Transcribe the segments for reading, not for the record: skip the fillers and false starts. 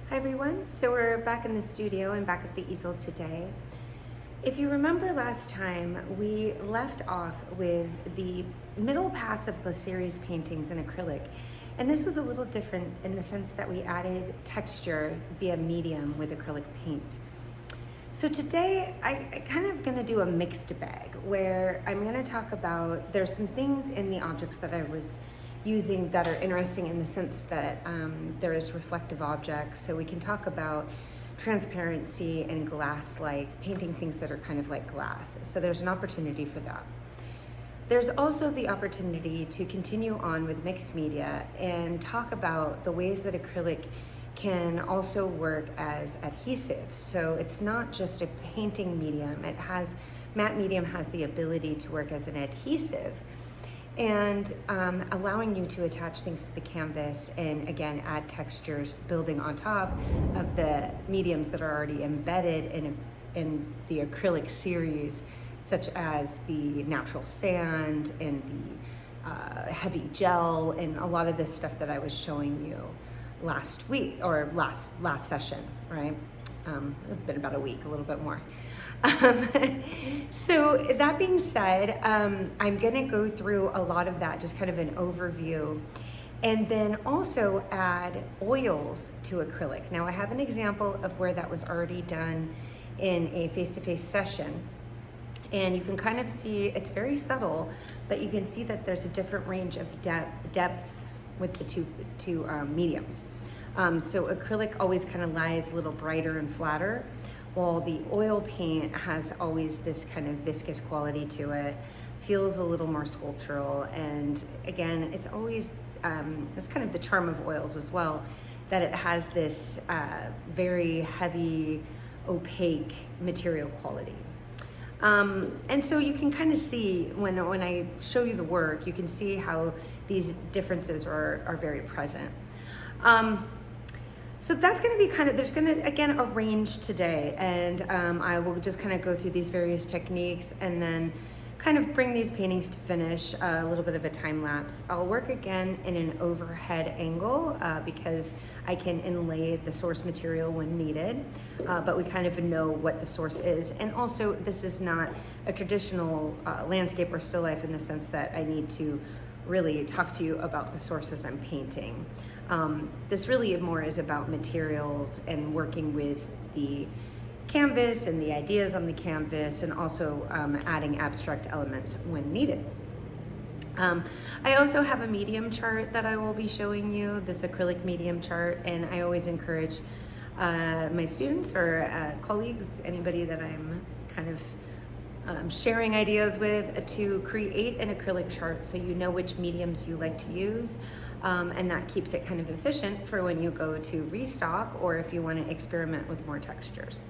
Hi everyone, so we're back in the studio and back at the easel today. If you remember last time, we left off with the middle pass of the series paintings in acrylic. And this was a little different in the sense that we added texture via medium with acrylic paint. So today I kind of gonna do a mixed bag where I'm gonna talk about, there's some things in the objects that I was using that are interesting in the sense that there is reflective objects. So we can talk about transparency and glass-like, painting things that are kind of like glass. So there's an opportunity for that. There's also the opportunity to continue on with mixed media and talk about the ways that acrylic can also work as adhesive. So it's not just a painting medium, matte medium has the ability to work as an adhesive and allowing you to attach things to the canvas and again add textures building on top of the mediums that are already embedded in the acrylic series, such as the natural sand and the heavy gel and a lot of this stuff that I was showing you last week or last session, right? It's been about a week, a little bit more. So that being said, I'm gonna go through a lot of that, just kind of an overview, and then also add oils to acrylic. Now I have an example of where that was already done in a face-to-face session, and you can kind of see, it's very subtle, but you can see that there's a different range of depth with the two mediums. So acrylic always kind of lies a little brighter and flatter, while the oil paint has always this kind of viscous quality to it, feels a little more sculptural, and again, it's always, it's kind of the charm of oils as well, that it has this very heavy, opaque material quality. And so you can kind of see, when I show you the work, you can see how these differences are very present. So that's going to be kind of, there's going to, again, a range today, and I will just kind of go through these various techniques and then kind of bring these paintings to finish, a little bit of a time lapse. I'll work again in an overhead angle because I can inlay the source material when needed, but we kind of know what the source is. And also, this is not a traditional landscape or still life in the sense that I need to really talk to you about the sources I'm painting. This really more is about materials and working with the canvas and the ideas on the canvas, and also adding abstract elements when needed. I also have a medium chart that I will be showing you, this acrylic medium chart, and I always encourage my students or colleagues, anybody that I'm kind of sharing ideas with, to create an acrylic chart so you know which mediums you like to use, and that keeps it kind of efficient for when you go to restock or if you want to experiment with more textures.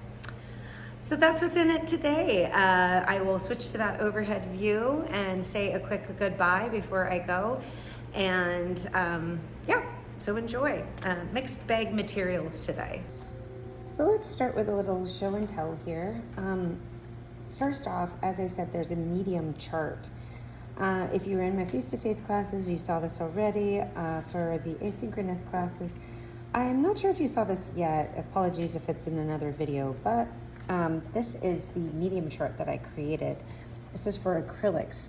So that's what's in it today. I will switch to that overhead view and say a quick goodbye before I go, and yeah, so enjoy. Mixed bag materials today. So let's start with a little show and tell here. First off, as I said, there's a medium chart. If you were in my face-to-face classes, you saw this already. For the asynchronous classes, I'm not sure if you saw this yet. Apologies if it's in another video, but this is the medium chart that I created. This is for acrylics.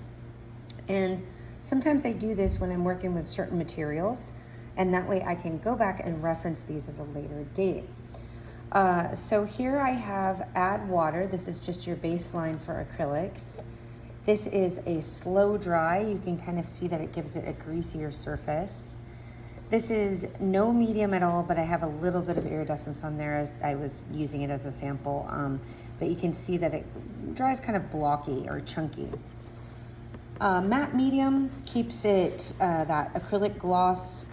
And sometimes I do this when I'm working with certain materials, and that way I can go back and reference these at a later date. So here I have add water. This is just your baseline for acrylics. This is a slow dry. You can kind of see that it gives it a greasier surface. This is no medium at all, but I have a little bit of iridescence on there as I was using it as a sample. But you can see that it dries kind of blocky or chunky. Matte medium keeps it that acrylic gloss.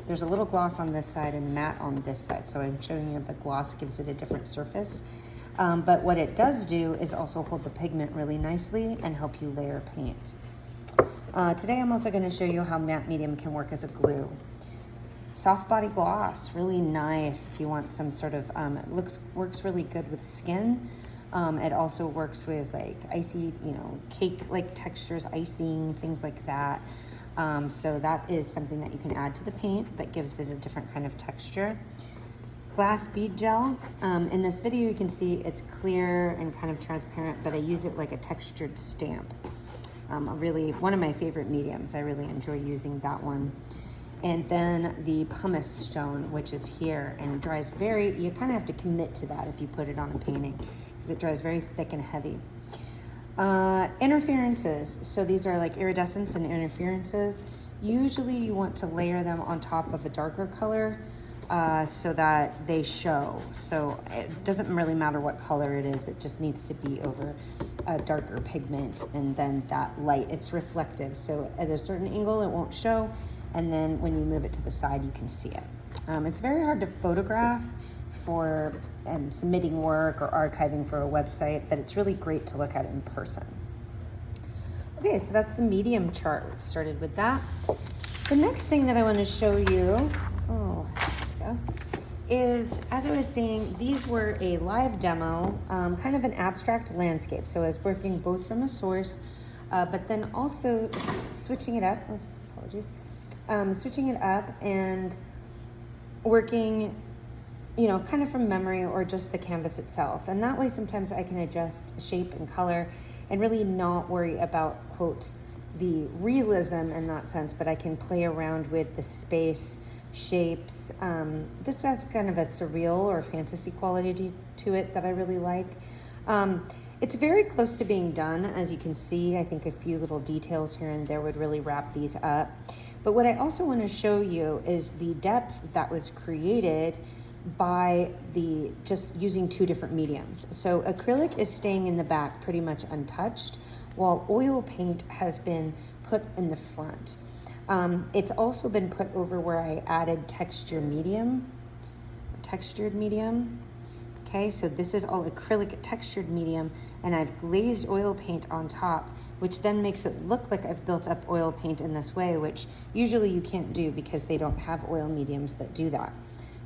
There's a little gloss on this side and matte on this side. So I'm showing you the gloss gives it a different surface. But what it does do is also hold the pigment really nicely and help you layer paint. Today I'm also going to show you how matte medium can work as a glue. Soft body gloss, really nice if you want some sort of, it works really good with skin. It also works with like icy, cake-like textures, icing, things like that. So that is something that you can add to the paint that gives it a different kind of texture. glass bead gel. In this video you can see it's clear and kind of transparent, but I use it like a textured stamp. Really one of my favorite mediums. I really enjoy using that one. And then the pumice stone, which is here, and it dries very, you kind of have to commit to that if you put it on a painting, because it dries very thick and heavy. Interferences, so these are like iridescence and interferences. Usually you want to layer them on top of a darker color so that they show. So it doesn't really matter what color it is, it just needs to be over a darker pigment, and then that light, it's reflective. So at a certain angle it won't show, and then when you move it to the side you can see it. It's very hard to photograph for submitting work or archiving for a website, but it's really great to look at in person. Okay, so that's the medium chart. We started with that. The next thing that I want to show you, is, as I was saying, these were a live demo, kind of an abstract landscape. So I was working both from a source, but then also switching it up. Oops, apologies. Switching it up and working, you know, kind of from memory or just the canvas itself. And that way sometimes I can adjust shape and color and really not worry about, quote, the realism in that sense, but I can play around with the space, shapes. This has kind of a surreal or fantasy quality to it that I really like. It's very close to being done, as you can see. I think a few little details here and there would really wrap these up. But what I also want to show you is the depth that was created by just using two different mediums. So acrylic is staying in the back pretty much untouched, while oil paint has been put in the front. It's also been put over where I added textured medium. Okay, so this is all acrylic textured medium, and I've glazed oil paint on top, which then makes it look like I've built up oil paint in this way, which usually you can't do because they don't have oil mediums that do that.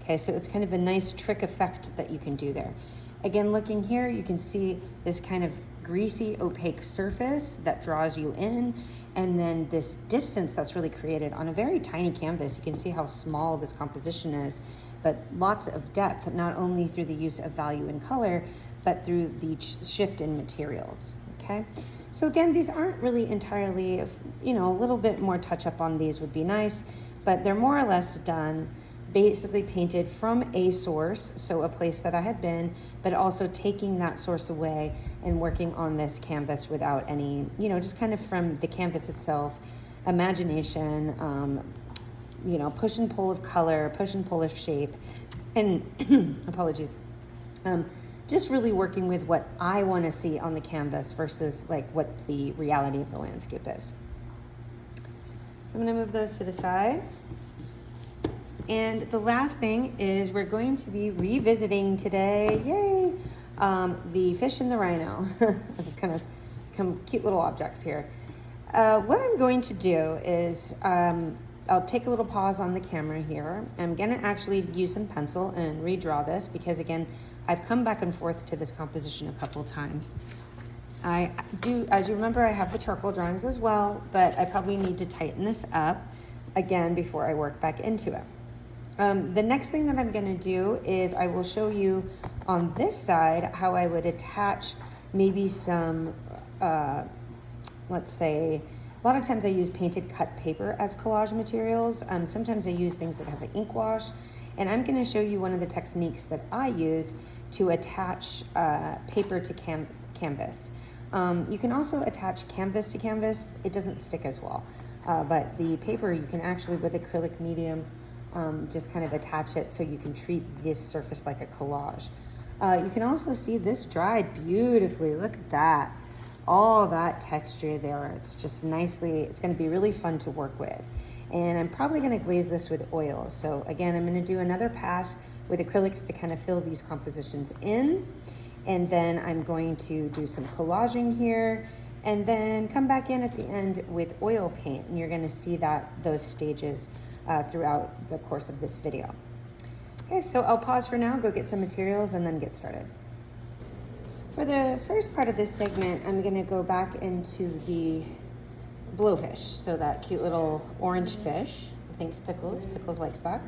Okay, so it's kind of a nice trick effect that you can do there. Again, looking here, you can see this kind of greasy, opaque surface that draws you in, and then this distance that's really created on a very tiny canvas. You can see how small this composition is, but lots of depth, not only through the use of value in color, but through the shift in materials, okay? So again, these aren't really entirely, you know, a little bit more touch up on these would be nice, but they're more or less done, basically painted from a source, so a place that I had been, but also taking that source away and working on this canvas without any, you know, just kind of from the canvas itself, imagination, you know, push and pull of color, push and pull of shape, and apologies, just really working with what I want to see on the canvas versus like what the reality of the landscape is. So I'm going to move those to the side. And the last thing is we're going to be revisiting today, yay, the fish and the rhino. kind of cute little objects here. What I'm going to do is I'll take a little pause on the camera here. I'm going to actually use some pencil and redraw this because, again, I've come back and forth to this composition a couple times. I do, as you remember, I have the charcoal drawings as well, but I probably need to tighten this up again before I work back into it. The next thing that I'm going to do is I will show you on this side how I would attach maybe some, let's say, a lot of times I use painted cut paper as collage materials. Sometimes I use things that have an ink wash, and I'm going to show you one of the techniques that I use to attach paper to canvas. You can also attach canvas to canvas. It doesn't stick as well, but the paper you can actually, with acrylic medium, just kind of attach it so you can treat this surface like a collage. You can also see this dried beautifully. Look at that. All that texture there. It's just nicely, it's going to be really fun to work with. And I'm probably going to glaze this with oil. So again, I'm going to do another pass with acrylics to kind of fill these compositions in. And then I'm going to do some collaging here and then come back in at the end with oil paint. And you're going to see those stages throughout the course of this video. Okay, so I'll pause for now, go get some materials, and then get started. For the first part of this segment, I'm going to go back into the blowfish, so that cute little orange fish. Thanks, Pickles. Pickles likes that.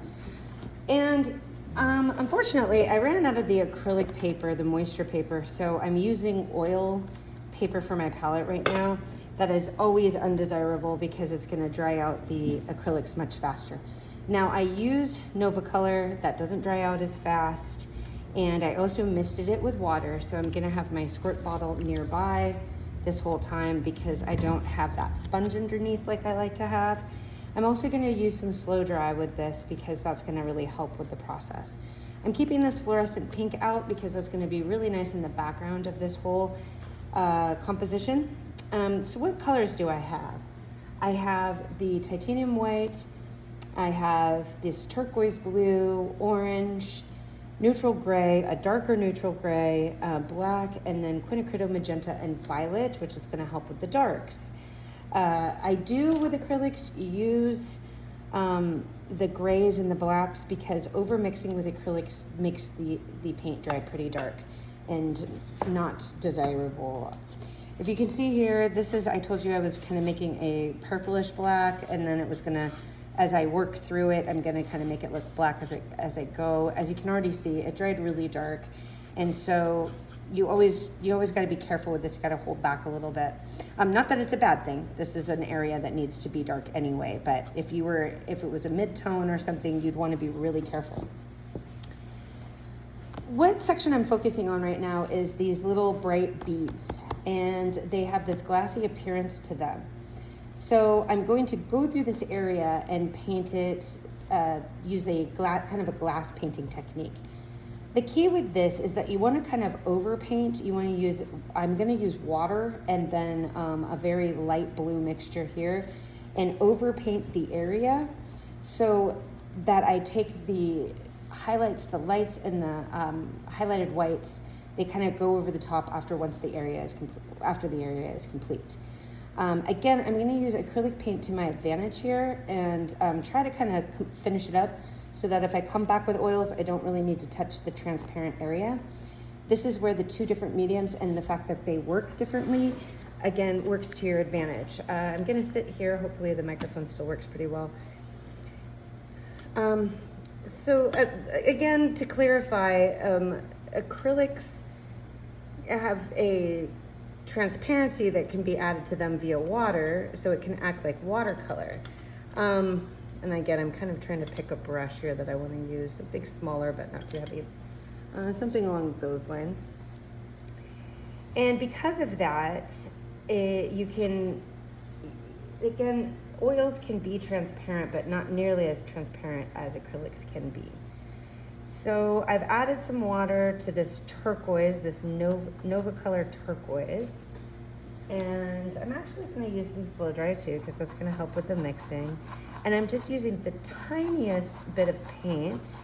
And Unfortunately, I ran out of the acrylic paper, the moisture paper, so I'm using oil paper for my palette right now. That is always undesirable because it's going to dry out the acrylics much faster. Now I use Nova Color, that doesn't dry out as fast, and I also misted it with water, so I'm going to have my squirt bottle nearby this whole time because I don't have that sponge underneath like I like to have. I'm also going to use some slow dry with this because that's going to really help with the process. I'm keeping this fluorescent pink out because that's going to be really nice in the background of this whole composition. So what colors do I have? I have the titanium white, I have this turquoise blue, orange, neutral gray, a darker neutral gray, black, and then quinacridone magenta and violet, which is going to help with the darks. I do with acrylics use the grays and the blacks because over mixing with acrylics makes the paint dry pretty dark and not desirable. If you can see here, this is, I told you I was kind of making a purplish black, and then it was gonna, as I work through it, I'm gonna kind of make it look black as I go. As you can already see, it dried really dark, and so you always got to be careful with this. You got to hold back a little bit. Not that it's a bad thing. This is an area that needs to be dark anyway. But if it was a mid-tone or something, you'd want to be really careful. What section I'm focusing on right now is these little bright beads, and they have this glassy appearance to them. So I'm going to go through this area and paint it, use a kind of a glass painting technique. The key with this is that you want to kind of overpaint. You want to use, I'm going to use water and then a very light blue mixture here and overpaint the area so that I take the highlights, the lights and the highlighted whites, they kind of go over the top after the area is complete. Again, I'm going to use acrylic paint to my advantage here and try to kind of finish it up so that if I come back with oils, I don't really need to touch the transparent area. This is where the two different mediums and the fact that they work differently, again, works to your advantage. I'm gonna sit here, hopefully the microphone still works pretty well. Again, to clarify, acrylics have a transparency that can be added to them via water, so it can act like watercolor. And again, I'm kind of trying to pick a brush here that I want to use, something smaller but not too heavy, something along those lines. And because of that, you can, again, oils can be transparent, but not nearly as transparent as acrylics can be. So I've added some water to this turquoise, this Nova Color turquoise. And I'm actually going to use some slow dry too, because that's going to help with the mixing. And I'm just using the tiniest bit of paint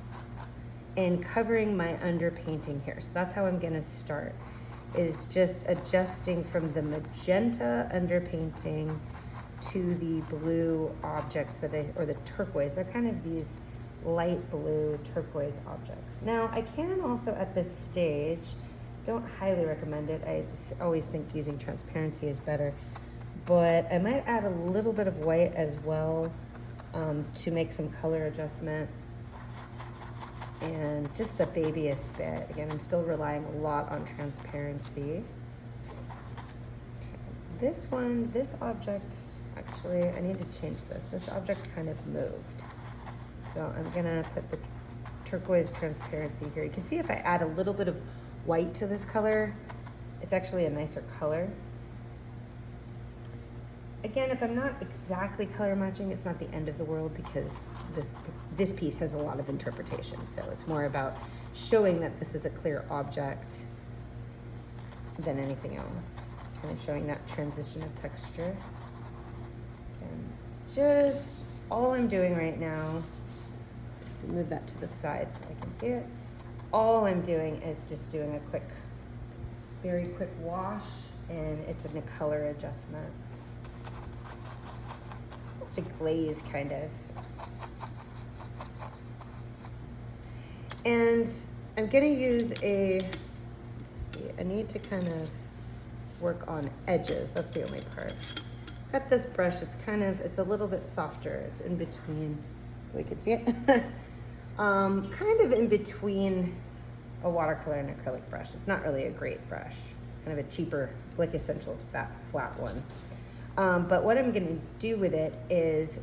and covering my underpainting here. So that's how I'm going to start, is just adjusting from the magenta underpainting to the blue objects or the turquoise. They're kind of these light blue turquoise objects. Now, I can also at this stage, don't highly recommend it. I always think using transparency is better, but I might add a little bit of white as well to make some color adjustment, and just the babyest bit. Again, I'm still relying a lot on transparency. Okay. This object, actually, I need to change this. This object kind of moved. So I'm gonna put the turquoise transparency here. You can see if I add a little bit of white to this color, it's actually a nicer color. Again, if I'm not exactly color matching, it's not the end of the world because this piece has a lot of interpretation. So it's more about showing that this is a clear object than anything else. Kind of showing that transition of texture. And just all I'm doing right now, to move that to the side so I can see it. All I'm doing is just doing a very quick wash, and it's in a color adjustment. Almost a glaze kind of. And I'm gonna use let's see, I need to kind of work on edges. That's the only part. Got this brush, it's a little bit softer. It's in between, we can see it. kind of in between a watercolor and acrylic brush. It's not really a great brush. It's kind of a cheaper Blick Essentials flat one. But what I'm gonna do with it is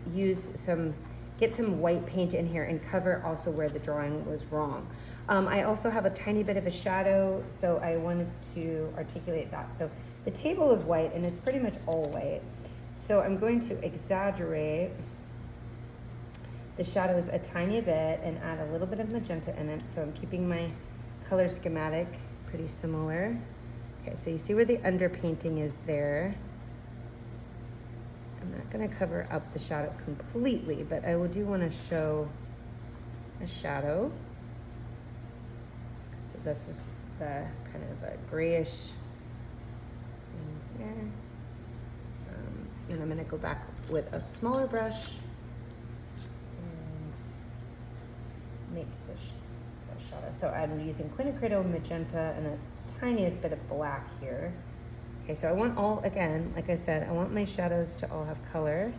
get some white paint in here and cover also where the drawing was wrong. I also have a tiny bit of a shadow, so I wanted to articulate that. So the table is white and it's pretty much all white. So I'm going to exaggerate the shadows a tiny bit and add a little bit of magenta in it. So I'm keeping my color schematic pretty similar. Okay, so you see where the underpainting is there. I'm not gonna cover up the shadow completely, but I do wanna show a shadow. So this is the kind of a grayish thing here. And I'm gonna go back with a smaller brush and make the shadow. So I'm using quinacridone, magenta, and a tiniest bit of black here. Okay, so I want all, again, like I said, I want my shadows to all have color.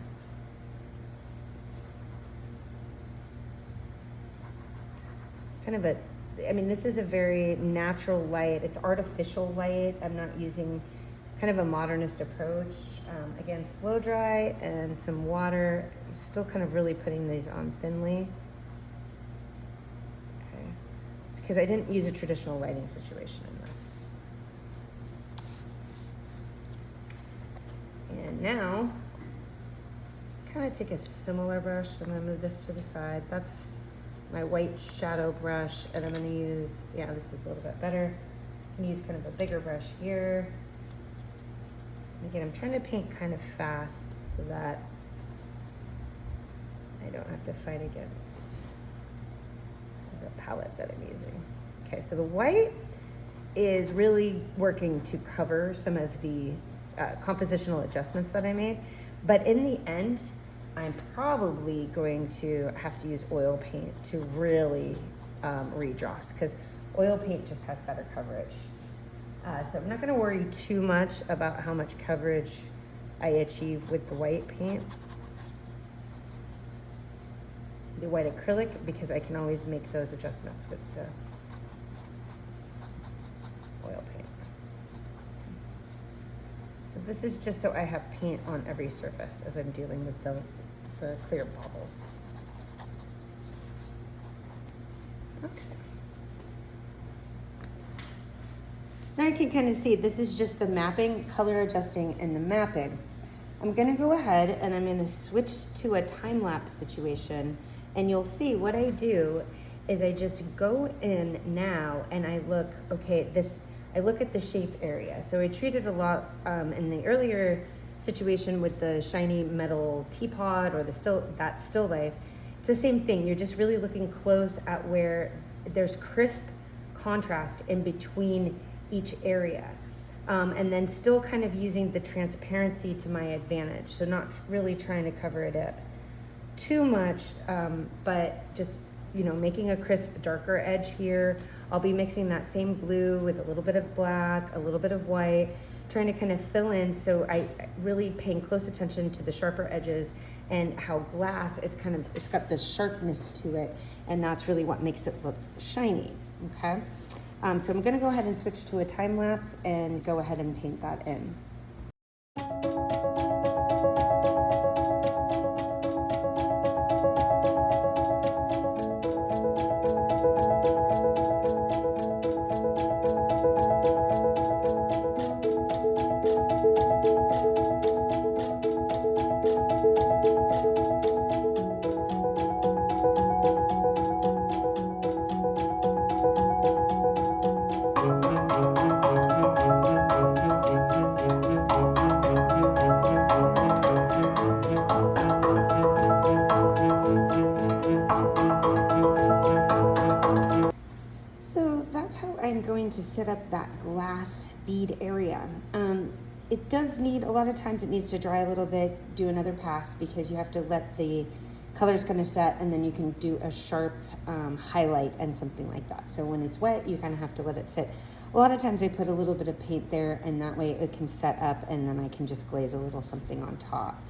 Kind of I mean, this is a very natural light. It's artificial light. I'm not using kind of a modernist approach. Again, slow dry and some water. Still kind of really putting these on thinly. Okay, because I didn't use a traditional lighting situation in this. And now, kind of take a similar brush. So I'm gonna move this to the side. That's my white shadow brush, and I'm gonna use, yeah, this is a little bit better. I'm gonna use kind of a bigger brush here. And again, I'm trying to paint kind of fast so that I don't have to fight against the palette that I'm using. Okay, so the white is really working to cover some of the compositional adjustments that I made, but in the end, I'm probably going to have to use oil paint to really redraw, because oil paint just has better coverage. So I'm not going to worry too much about how much coverage I achieve with the white paint, the white acrylic, because I can always make those adjustments with the oil paint. So this is just so I have paint on every surface as I'm dealing with the clear baubles. Okay. So now you can kind of see this is just the mapping, color adjusting, and the mapping. I'm gonna go ahead and I'm gonna switch to a time-lapse situation, and you'll see what I do is I just go in now and I look, okay, I look at the shape area. So I treated a lot in the earlier situation with the shiny metal teapot or that still life. It's the same thing. You're just really looking close at where there's crisp contrast in between each area. And then still kind of using the transparency to my advantage. So not really trying to cover it up too much, but just, you know, making a crisp, darker edge here. I'll be mixing that same blue with a little bit of black, a little bit of white, trying to kind of fill in. So I really paying close attention to the sharper edges and how glass, it's got this sharpness to it. And that's really what makes it look shiny, okay? So I'm gonna go ahead and switch to a time lapse and go ahead and paint that in. I'm going to set up that glass bead area. It does need, a lot of times it needs to dry a little bit, do another pass, because you have to let the colors kind of set, and then you can do a sharp highlight and something like that. So when it's wet, you kind of have to let it sit. A lot of times I put a little bit of paint there, and that way it can set up, and then I can just glaze a little something on top.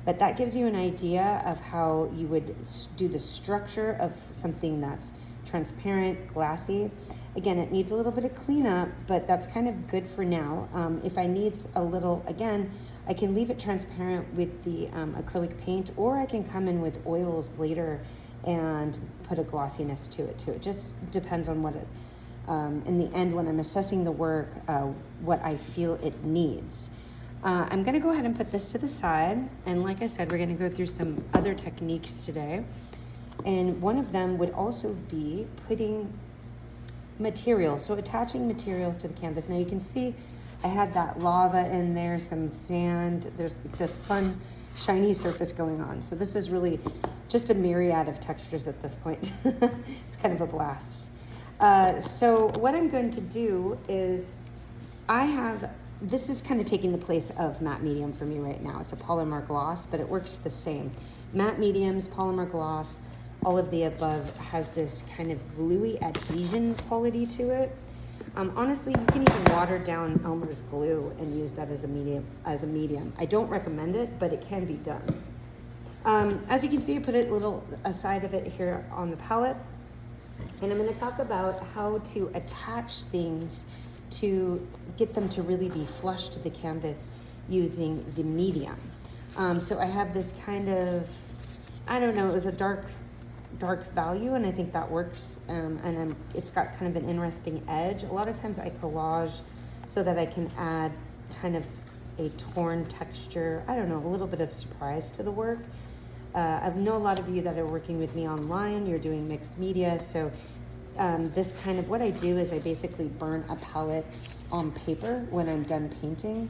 But that gives you an idea of how you would do the structure of something that's transparent, glassy. Again, it needs a little bit of cleanup, but that's kind of good for now. If I need a little, again, I can leave it transparent with the acrylic paint, or I can come in with oils later and put a glossiness to it too. It just depends on what it, in the end, when I'm assessing the work, what I feel it needs. I'm gonna go ahead and put this to the side. And like I said, we're gonna go through some other techniques today. And one of them would also be putting materials, so attaching materials to the canvas. Now you can see I had that lava in there, some sand, there's this fun shiny surface going on. So this is really just a myriad of textures at this point. It's kind of a blast. So what I'm going to do is this is kind of taking the place of matte medium for me right now. It's a polymer gloss, but it works the same. Matte mediums, polymer gloss, all of the above has this kind of gluey adhesion quality to it. Honestly, you can even water down Elmer's glue and use that as a medium. I don't recommend it, but it can be done. As you can see, I put a little aside of it here on the palette, and I'm going to talk about how to attach things to get them to really be flush to the canvas using the medium. So I have this kind of, I don't know, it was a dark value, and I think that works. And it's got kind of an interesting edge. A lot of times I collage so that I can add kind of a torn texture, I don't know, a little bit of surprise to the work. I know a lot of you that are working with me online, you're doing mixed media, so this kind of, what I do is I basically burn a palette on paper when I'm done painting,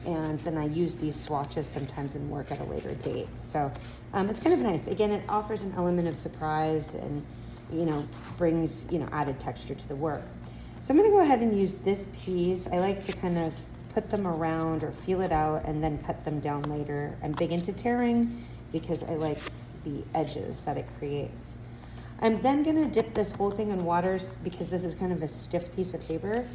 and then I use these swatches sometimes and work at a later date. So it's kind of nice. Again, it offers an element of surprise and, brings, added texture to the work. So I'm gonna go ahead and use this piece. I like to kind of put them around or feel it out and then cut them down later. I'm big into tearing because I like the edges that it creates. I'm then gonna dip this whole thing in water because this is kind of a stiff piece of paper.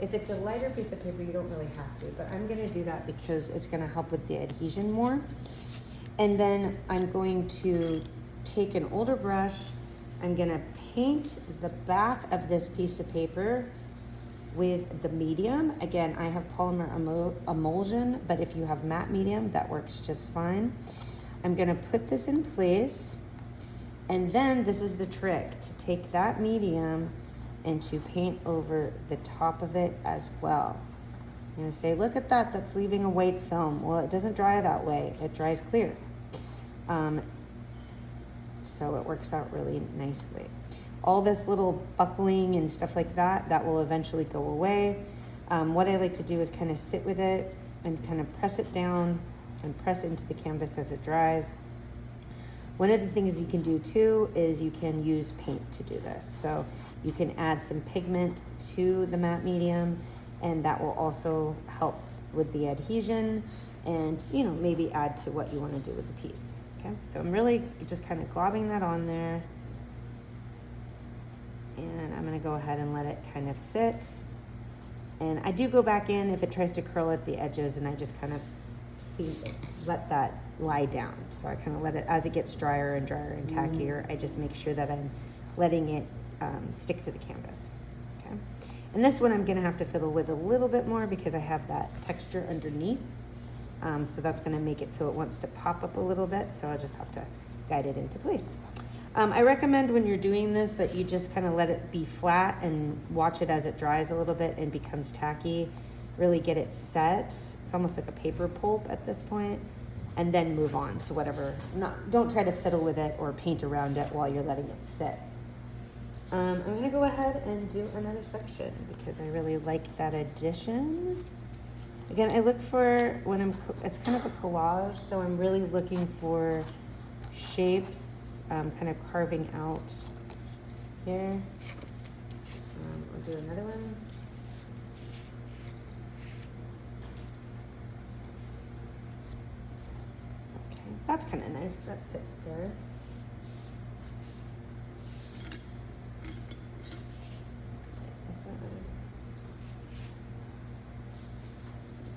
If it's a lighter piece of paper, you don't really have to, but I'm gonna do that because it's gonna help with the adhesion more. And then I'm going to take an older brush, I'm gonna paint the back of this piece of paper with the medium. Again, I have polymer emulsion, but if you have matte medium, that works just fine. I'm gonna put this in place, and then this is the trick, to take that medium and to paint over the top of it as well. I'm gonna say, look at that, that's leaving a white film. Well, it doesn't dry that way, it dries clear. So it works out really nicely. All this little buckling and stuff like that, that will eventually go away. What I like to do is kind of sit with it and kind of press it down and press into the canvas as it dries. One of the things you can do too is you can use paint to do this. So you can add some pigment to the matte medium, and that will also help with the adhesion and, maybe add to what you want to do with the piece. Okay, so I'm really just kind of globbing that on there, and I'm going to go ahead and let it kind of sit. And I do go back in if it tries to curl at the edges, and I just kind of let that lie down. So I kind of let it, as it gets drier and drier and tackier, I just make sure that I'm letting it stick to the canvas. Okay, and this one I'm going to have to fiddle with a little bit more because I have that texture underneath. So that's going to make it so it wants to pop up a little bit. So I'll just have to guide it into place. I recommend when you're doing this that you just kind of let it be flat and watch it as it dries a little bit and becomes tacky. Really get it set. It's almost like a paper pulp at this point, and then move on to whatever. Don't try to fiddle with it or paint around it while you're letting it sit. I'm gonna go ahead and do another section because I really like that addition. Again, I look for, it's kind of a collage, so I'm really looking for shapes, kind of carving out here. I'll do another one. Okay, that's kind of nice, that fits there.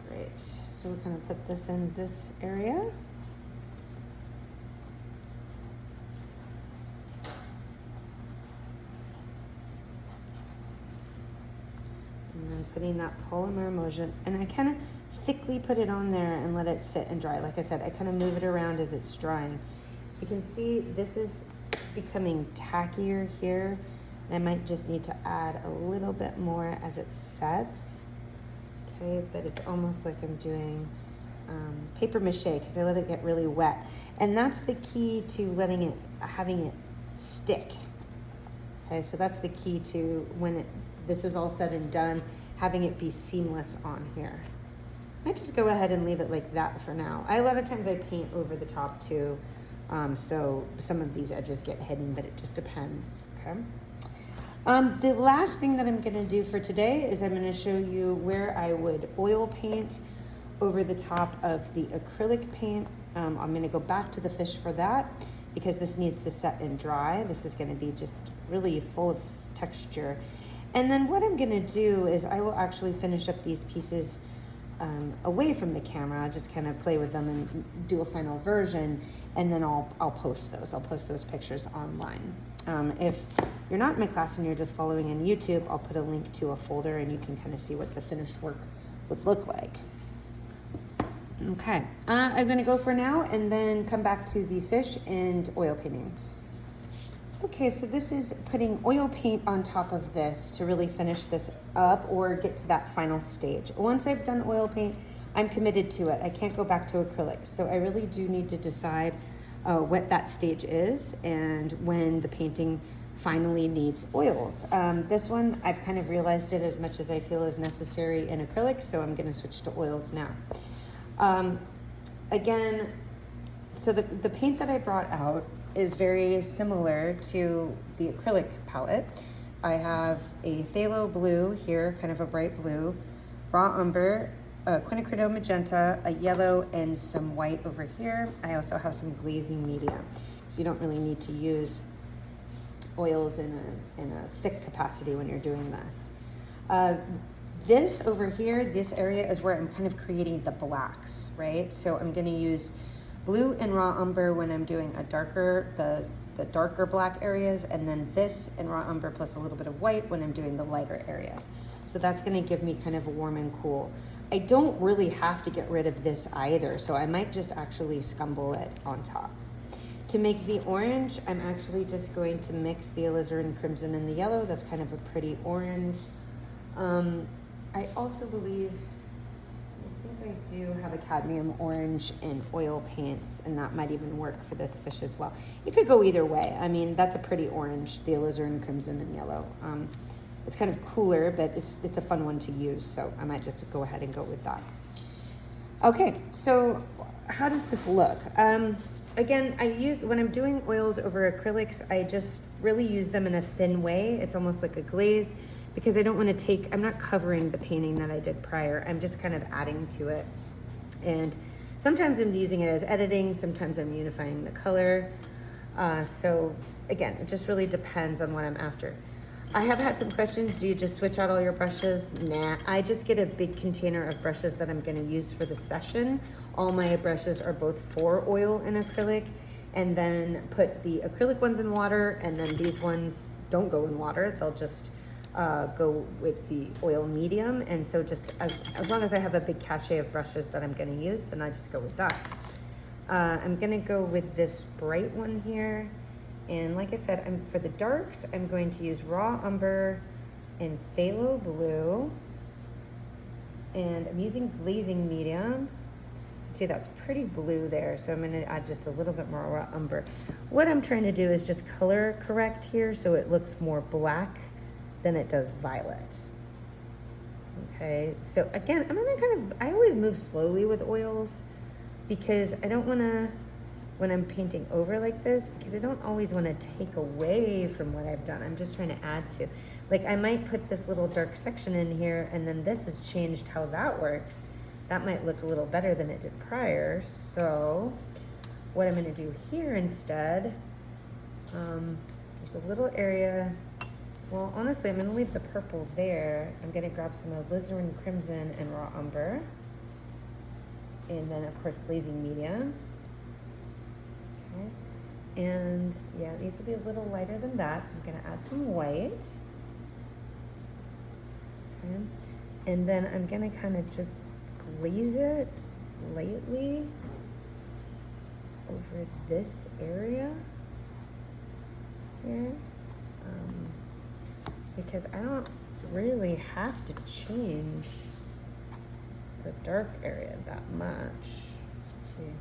Great, so we'll kind of put this in this area. And then putting that polymer emulsion, and I kind of thickly put it on there and let it sit and dry. Like I said, I kind of move it around as it's drying. So you can see this is becoming tackier here. And I might just need to add a little bit more as it sets. Okay, but it's almost like I'm doing paper mache because I let it get really wet. And that's the key to having it stick. Okay, so that's the key to when this is all said and done, having it be seamless on here. I might just go ahead and leave it like that for now. A lot of times I paint over the top too, so some of these edges get hidden, but it just depends, okay? The last thing that I'm gonna do for today is I'm gonna show you where I would oil paint over the top of the acrylic paint. I'm gonna go back to the fish for that because this needs to set and dry. This is gonna be just really full of texture. And then what I'm gonna do is I will actually finish up these pieces away from the camera, just kind of play with them and do a final version, and then I'll post those. I'll post those pictures online. If you're not in my class and you're just following on YouTube, I'll put a link to a folder and you can kind of see what the finished work would look like. Okay, I'm gonna go for now and then come back to the fish and oil painting. Okay, so this is putting oil paint on top of this to really finish this up or get to that final stage. Once I've done oil paint, I'm committed to it. I can't go back to acrylics. So I really do need to decide what that stage is and when the painting finally needs oils. This one, I've kind of realized it as much as I feel is necessary in acrylic, so I'm gonna switch to oils now. Again, so the paint that I brought out is very similar to the acrylic palette. I have a phthalo blue here, kind of a bright blue, raw umber, a quinacridone magenta, a yellow, and some white over here. I also have some glazing media, so you don't really need to use oils in a thick capacity when you're doing this. This over here, this area is where I'm kind of creating the blacks, right? So I'm gonna use blue and raw umber when I'm doing the darker black areas, and then this and raw umber plus a little bit of white when I'm doing the lighter areas. So that's gonna give me kind of a warm and cool. I don't really have to get rid of this either, so I might just actually scumble it on top. To make the orange, I'm actually just going to mix the alizarin crimson and the yellow. That's kind of a pretty orange. I also believe, I think I do have a cadmium orange and oil paints, and that might even work for this fish as well. It could go either way. I mean, that's a pretty orange, the alizarin crimson and yellow. It's kind of cooler, but it's a fun one to use, so I might just go ahead and go with that. Okay, so how does this look? Again, when I'm doing oils over acrylics, I just really use them in a thin way. It's almost like a glaze, because I don't want to I'm not covering the painting that I did prior. I'm just kind of adding to it. And sometimes I'm using it as editing, sometimes I'm unifying the color. So again, it just really depends on what I'm after. I have had some questions. Do you just switch out all your brushes? Nah, I just get a big container of brushes that I'm gonna use for the session. All my brushes are both for oil and acrylic, and then put the acrylic ones in water, and then these ones don't go in water. They'll just go with the oil medium. And so just as long as I have a big cache of brushes that I'm gonna use, then I just go with that. I'm gonna go with this bright one here. And like I said, for the darks, I'm going to use raw umber and phthalo blue. And I'm using glazing medium. See, that's pretty blue there, so I'm gonna add just a little bit more raw umber. What I'm trying to do is just color correct here so it looks more black than it does violet. Okay, so again, I always move slowly with oils because I don't wanna, when I'm painting over like this, because I don't always want to take away from what I've done. I'm just trying to add to. Like I might put this little dark section in here, and then this has changed how that works. That might look a little better than it did prior. So what I'm going to do here instead, there's a little area. Well, honestly, I'm going to leave the purple there. I'm going to grab some alizarin crimson and raw umber. And then, of course, glazing medium. Okay. And yeah, it needs to be a little lighter than that, so I'm going to add some white. Okay. And then I'm gonna kind of just glaze it lightly over this area here, because I don't really have to change the dark area that much. Let's see.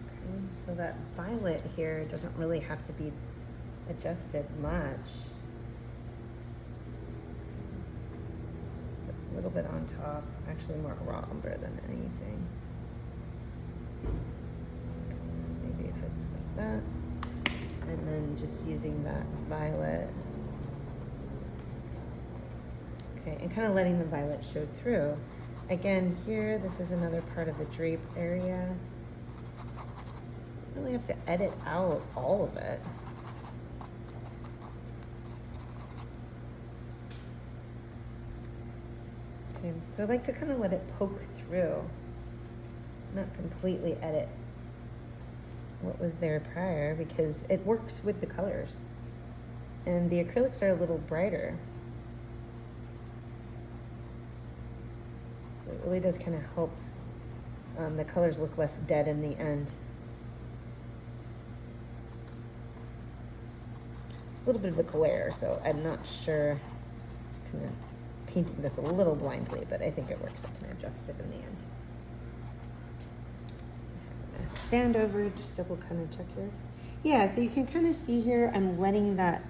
Okay, so that violet here doesn't really have to be adjusted much. A little bit on top, actually more raw umber than anything. Maybe if it's like that, and then just using that violet. Okay, and kind of letting the violet show through. Again, here, this is another part of the drape area. You really have to edit out all of it. Okay, so I like to kind of let it poke through, not completely edit what was there prior, because it works with the colors. And the acrylics are a little brighter. So it really does kind of help the colors look less dead in the end. A little bit of a glare, so I'm not sure, kind of painting this a little blindly, but I think it works. I can adjust it in the end. Stand over, just double kind of check here. Yeah, so you can kind of see here, I'm letting that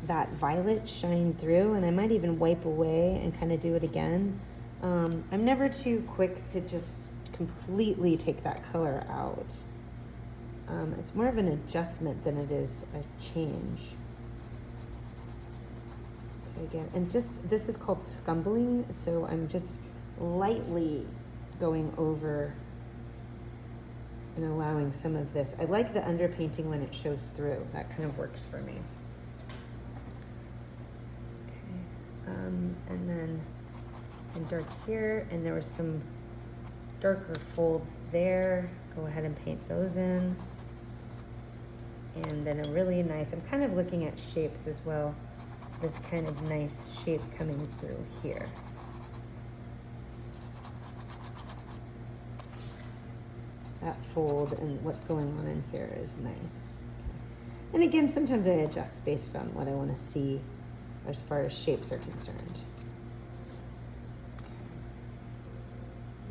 violet shine through, and I might even wipe away and kind of do it again. I'm never too quick to just completely take that color out. It's more of an adjustment than it is a change. Okay, again, and just, this is called scumbling, so I'm just lightly going over and allowing some of this. I like the underpainting when it shows through. That kind of works for me. Okay, and then in dark here, and there was some darker folds there. Go ahead and paint those in. And then a really nice, I'm kind of looking at shapes as well. This kind of nice shape coming through here. That fold and what's going on in here is nice. And again, sometimes I adjust based on what I want to see as far as shapes are concerned.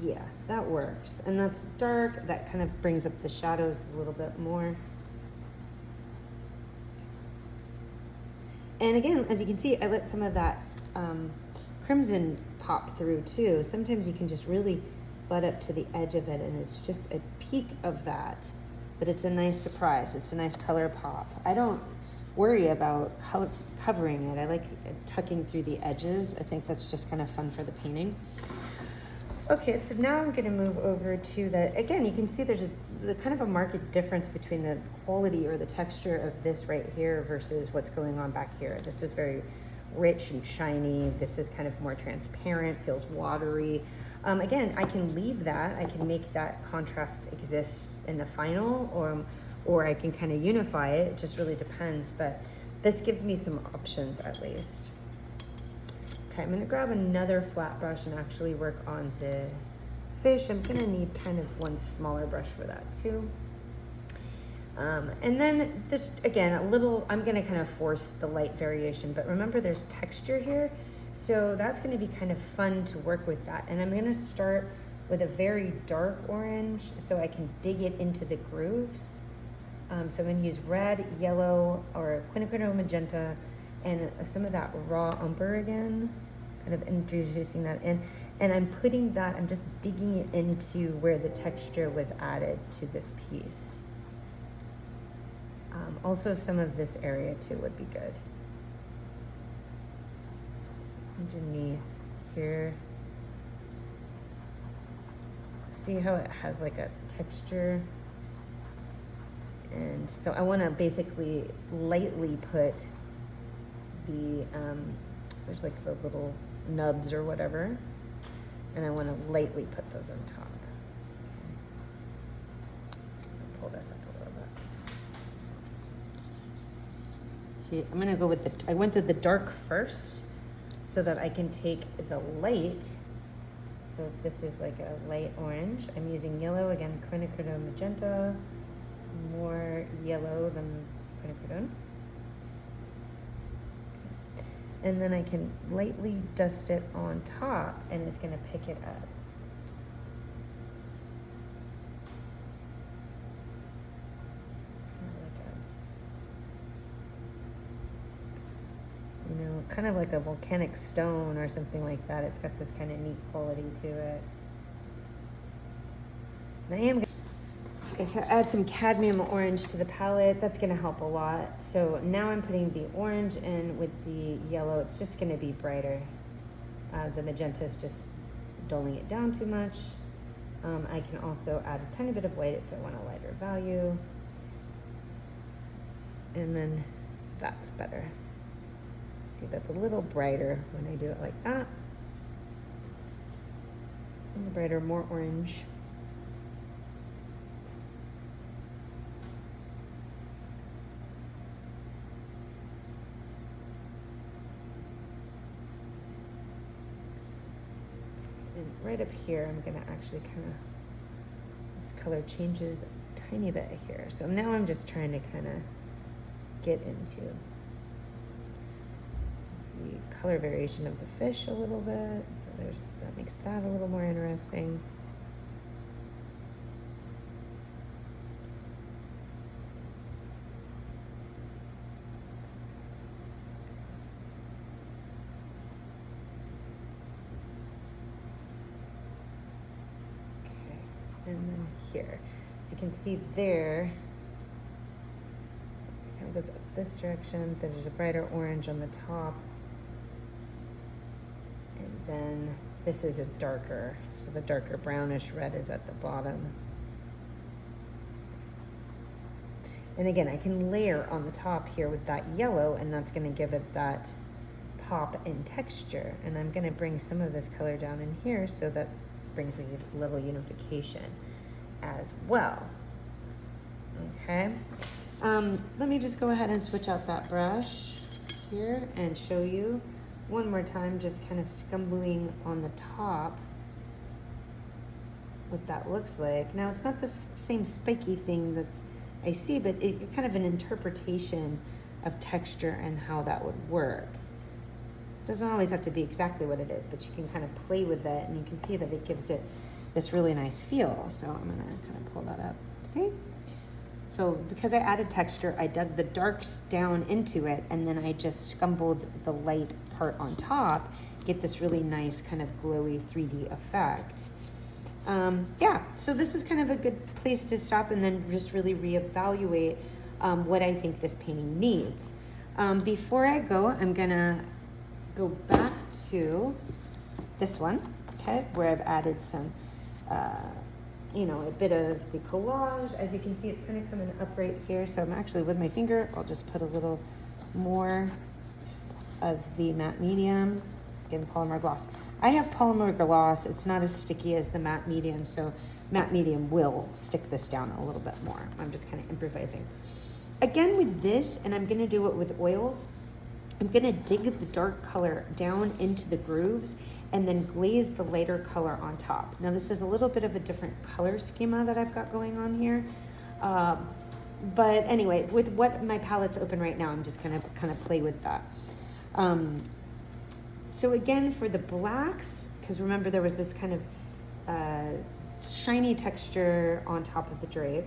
Yeah, that works. And that's dark. That kind of brings up the shadows a little bit more. And again, as you can see, I let some of that crimson pop through too. Sometimes you can just really butt up to the edge of it, and it's just a peak of that, but it's a nice surprise. It's a nice color pop. I don't worry about covering it. I like tucking through the edges. I think that's just kind of fun for the painting. Okay, so now I'm going to move over to the, again, you can see there's the kind of a marked difference between the quality or the texture of this right here versus what's going on back here. This is very rich and shiny. This is kind of more transparent, feels watery. Again, I can leave that. I can make that contrast exist in the final, or I can kind of unify it. It just really depends, but this gives me some options at least. Okay, I'm gonna grab another flat brush and actually work on the fish. I'm gonna need kind of one smaller brush for that too. And then this, again, I'm gonna kind of force the light variation, but remember there's texture here. So that's gonna be kind of fun to work with that. And I'm gonna start with a very dark orange so I can dig it into the grooves. So I'm gonna use red, yellow, or quinacridone magenta, and some of that raw umber again, kind of introducing that in. And I'm putting that, I'm just digging it into where the texture was added to this piece. Also some of this area too would be good. So underneath here, see how it has like a texture? And so I want to basically lightly put the, there's like the little nubs or whatever, and I want to lightly put those on top. I'll pull this up a little bit. So See, I'm gonna go with I went to the dark first so that I can take the light. So if this is like a light orange, I'm using yellow, again, quinacridone magenta, more yellow than quinacridone. And then I can lightly dust it on top and it's gonna pick it up. Kind of like a volcanic stone or something like that. It's got this kind of neat quality to it. And okay, so add some cadmium orange to the palette. That's gonna help a lot. So now I'm putting the orange in with the yellow. It's just gonna be brighter. The magenta is just dulling it down too much. I can also add a tiny bit of white if I want a lighter value. And then that's better. See, that's a little brighter when I do it like that. A little brighter, more orange. And right up here, I'm gonna actually kind of, this color changes a tiny bit here. So now I'm just trying to kind of get into the color variation of the fish a little bit. So that makes that a little more interesting. Okay, and then here. So you can see there, it kind of goes up this direction. There's a brighter orange on the top. Then this is a darker, so the darker brownish red is at the bottom. And again, I can layer on the top here with that yellow, and that's gonna give it that pop and texture. And I'm gonna bring some of this color down in here so that brings a little unification as well. Okay, let me just go ahead and switch out that brush here and show you one more time, just kind of scumbling on the top what that looks like. Now, it's not the same spiky thing that's I see, but it's kind of an interpretation of texture and how that would work. So it doesn't always have to be exactly what it is, but you can kind of play with it, and you can see that it gives it this really nice feel. So I'm gonna kind of pull that up, see? So because I added texture, I dug the darks down into it, and then I just scumbled the light part on top, get this really nice kind of glowy 3D effect. Yeah, so this is kind of a good place to stop and then just really reevaluate what I think this painting needs. Before I go, I'm gonna go back to this one, okay, where I've added some a bit of the collage. As you can see, it's kind of coming up right here. So I'm actually, with my finger, I'll just put a little more of the matte medium. Again, polymer gloss. I have polymer gloss. It's not as sticky as the matte medium, so matte medium will stick this down a little bit more. I'm just kind of improvising. Again with this, and I'm gonna do it with oils, I'm gonna dig the dark color down into the grooves and then glaze the lighter color on top. Now this is a little bit of a different color schema that I've got going on here. But anyway, with what my palette's open right now, I'm just gonna kind of play with that. So again, for the blacks, because remember there was this kind of shiny texture on top of the drape.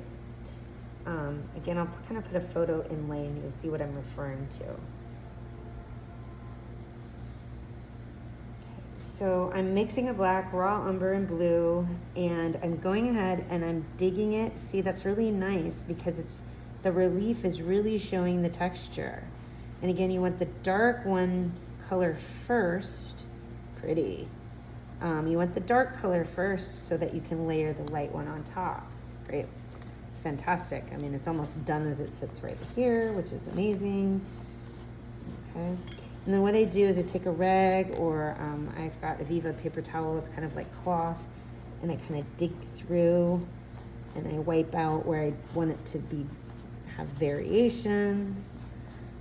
Again, I'll kind of put a photo inlay and you'll see what I'm referring to. So I'm mixing a black, raw umber, and blue, and I'm going ahead and I'm digging it. See, that's really nice because the relief is really showing the texture. And again, you want the dark one color first, pretty. You want the dark color first so that you can layer the light one on top. Great, it's fantastic. I mean, it's almost done as it sits right here, which is amazing. Okay. And then what I do is I take a rag, or I've got a Viva paper towel. It's kind of like cloth, and I kind of dig through and I wipe out where I want it to have variations.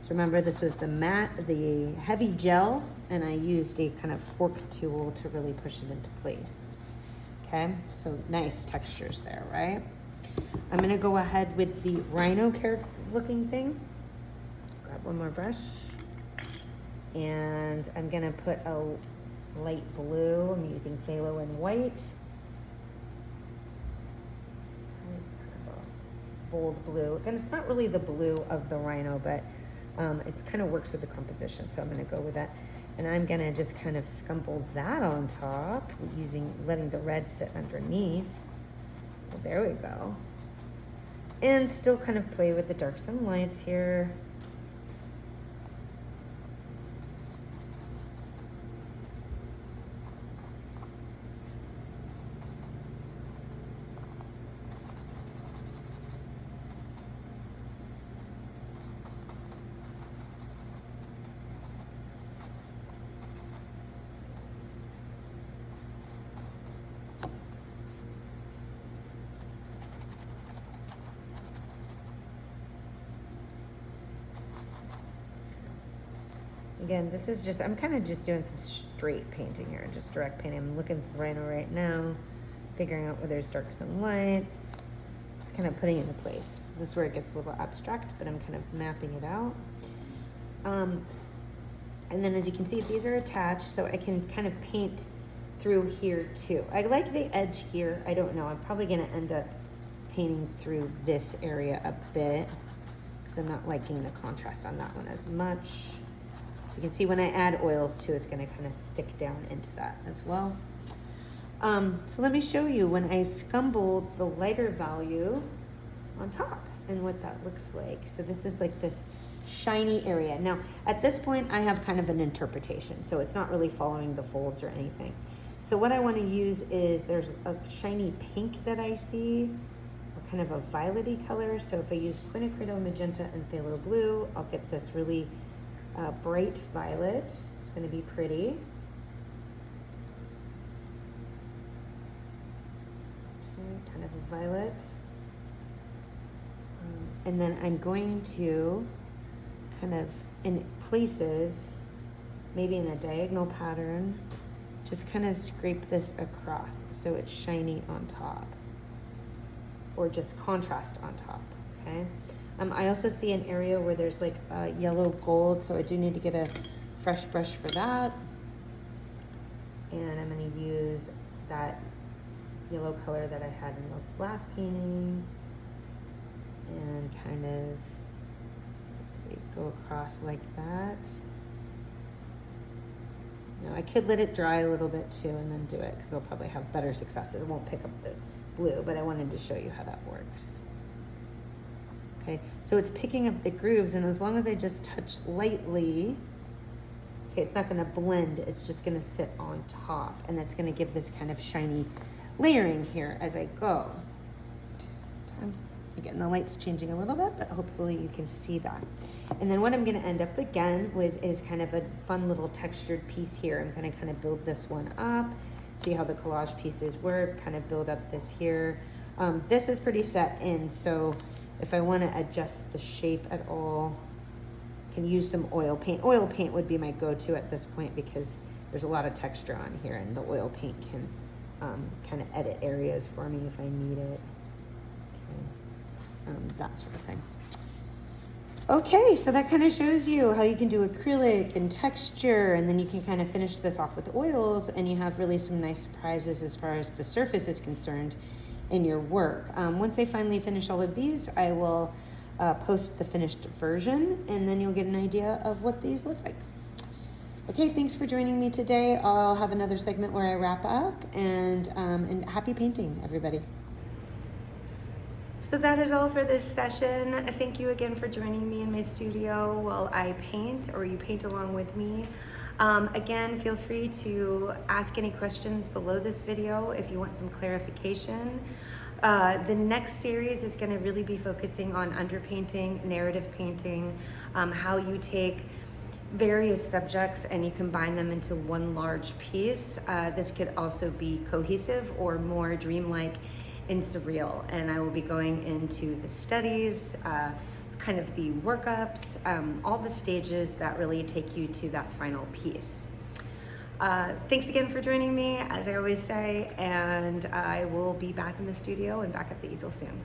So remember, this was the heavy gel, and I used a kind of fork tool to really push it into place. Okay, so nice textures there, right? I'm gonna go ahead with the rhino looking thing. Grab one more brush. And I'm gonna put a light blue. I'm using phthalo and white. Kind of a bold blue. And it's not really the blue of the rhino, but it kind of works with the composition. So I'm gonna go with that. And I'm gonna just kind of scumble that on top, letting the red sit underneath. Well, there we go. And still kind of play with the darks and lights here. Again, this is just, I'm kind of just doing some straight painting here, just direct painting. I'm looking at the rhino right now, figuring out where there's darks and lights, just kind of putting it into place. This is where it gets a little abstract, but I'm kind of mapping it out. And then as you can see, these are attached, so I can kind of paint through here too. I like the edge here. I don't know, I'm probably gonna end up painting through this area a bit because I'm not liking the contrast on that one as much. So you can see when I add oils too, it's gonna kind of stick down into that as well. So let me show you when I scumbled the lighter value on top and what that looks like. So this is like this shiny area. Now, at this point, I have kind of an interpretation, so it's not really following the folds or anything. So what I wanna use is, there's a shiny pink that I see, or kind of a violety color. So if I use quinacridone magenta and phthalo blue, I'll get this really bright violet. It's going to be pretty. Okay, kind of a violet. And then I'm going to kind of, in places, maybe in a diagonal pattern, just kind of scrape this across so it's shiny on top, or just contrast on top, okay? I also see an area where there's like yellow gold, so I do need to get a fresh brush for that. And I'm going to use that yellow color that I had in the last painting and kind of, let's see, go across like that. Now I could let it dry a little bit too and then do it, because I'll probably have better success. It won't pick up the blue, but I wanted to show you how that works. Okay, so it's picking up the grooves, and as long as I just touch lightly, okay, it's not gonna blend, it's just gonna sit on top, and that's gonna give this kind of shiny layering here as I go. Okay. Again, the light's changing a little bit, but hopefully you can see that. And then what I'm gonna end up again with is kind of a fun little textured piece here. I'm gonna kind of build this one up, see how the collage pieces work, kind of build up this here. This is pretty set in, so if I want to adjust the shape at all, I can use some oil paint. Oil paint would be my go-to at this point because there's a lot of texture on here, and the oil paint can kind of edit areas for me if I need it. Okay. That sort of thing. Okay, so that kind of shows you how you can do acrylic and texture, and then you can kind of finish this off with oils, and you have really some nice surprises as far as the surface is concerned in your work. Once I finally finish all of these, I will post the finished version, and then you'll get an idea of what these look like. Okay, thanks for joining me today. I'll have another segment where I wrap up, and happy painting, everybody. So that is all for this session. Thank you again for joining me in my studio while I paint, or you paint along with me. Again, feel free to ask any questions below this video if you want some clarification. The next series is going to really be focusing on underpainting, narrative painting, how you take various subjects and you combine them into one large piece. This could also be cohesive or more dreamlike and surreal. And I will be going into the studies, kind of the workups, all the stages that really take you to that final piece. Thanks again for joining me, as I always say, and I will be back in the studio and back at the easel soon.